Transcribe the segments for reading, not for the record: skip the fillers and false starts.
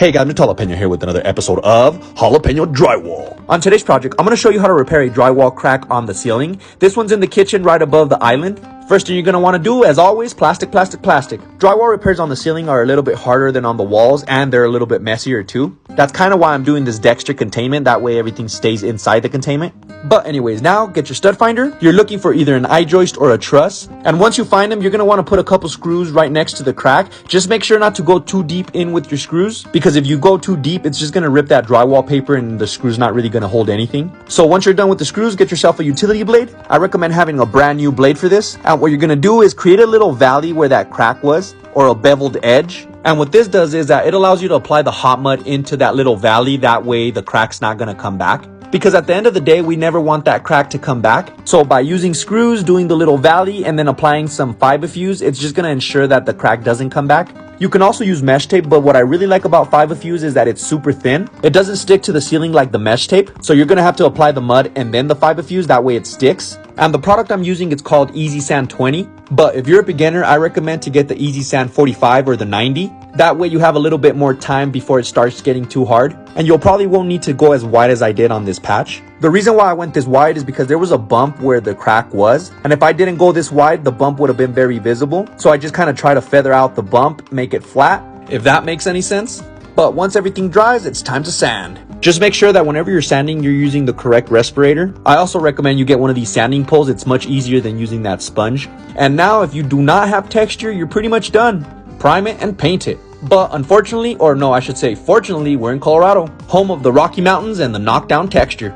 Hey guys, Jalapeno here with another episode of Jalapeno Drywall. On today's project, I'm going to show you how to repair a drywall crack on the ceiling. This one's in the kitchen right above the island. First thing you're going to want to do, as always, plastic. Drywall repairs on the ceiling are a little bit harder than on the walls, and they're a little bit messier too. That's kind of why I'm doing this Dexter containment. That way everything stays inside the containment. But anyways, now get your stud finder. You're looking for either an I-joist or a truss. And once you find them, you're going to want to put a couple screws right next to the crack. Just make sure not to go too deep in with your screws, because if you go too deep, it's just going to rip that drywall paper and the screw's not really going to hold anything. So once you're done with the screws, get yourself a utility blade. I recommend having a brand new blade for this. And what you're going to do is create a little valley where that crack was, or a beveled edge. And what this does is that it allows you to apply the hot mud into that little valley. That way the crack's not going to come back. Because at the end of the day, we never want that crack to come back. So by using screws, doing the little valley, and then applying some fiberfuse, it's just going to ensure that the crack doesn't come back. You can also use mesh tape, but what I really like about fiberfuse is that it's super thin. It doesn't stick to the ceiling like the mesh tape. So you're going to have to apply the mud and then the fiberfuse. That way it sticks. And the product I'm using, it's called Easy Sand 20. But if you're a beginner, I recommend to get the Easy Sand 45 or the 90. That way you have a little bit more time before it starts getting too hard. And you'll probably won't need to go as wide as I did on this patch. The reason why I went this wide is because there was a bump where the crack was. And if I didn't go this wide, the bump would have been very visible. So I just kind of try to feather out the bump, make it flat, if that makes any sense. But once everything dries, it's time to sand. Just make sure that whenever you're sanding, you're using the correct respirator. I also recommend you get one of these sanding poles. It's much easier than using that sponge. And now if you do not have texture, you're pretty much done. Prime it and paint it. But unfortunately, or no, I should say fortunately, we're in Colorado, home of the Rocky Mountains and the knockdown texture.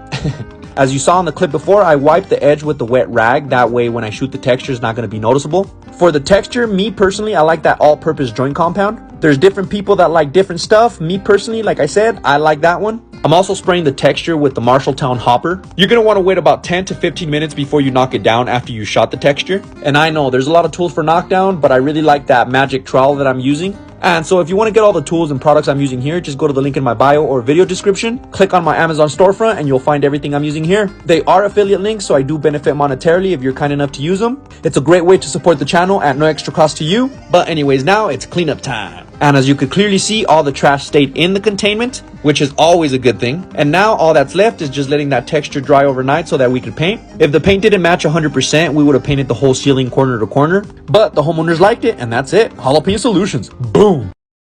As you saw in the clip before, I wiped the edge with the wet rag. That way when I shoot the texture, it's not going to be noticeable. For the texture, me personally, I like that all-purpose joint compound. There's different people that like different stuff. Me personally, like I said, I like that one. I'm also spraying the texture with the Marshalltown hopper. You're going to want to wait about 10 to 15 minutes before you knock it down after you shot the texture. And I know there's a lot of tools for knockdown, but I really like that magic trowel that I'm using. And so if you want to get all the tools and products I'm using here, just go to the link in my bio or video description. Click on my Amazon storefront and you'll find everything I'm using here. They are affiliate links, so I do benefit monetarily if you're kind enough to use them. It's a great way to support the channel at no extra cost to you. But anyways, now it's cleanup time. And as you could clearly see, all the trash stayed in the containment, which is always a good thing. And now all that's left is just letting that texture dry overnight so that we could paint. If the paint didn't match 100%, we would have painted the whole ceiling corner to corner. But the homeowners liked it, and that's it. Jalapeno Solutions. Boom.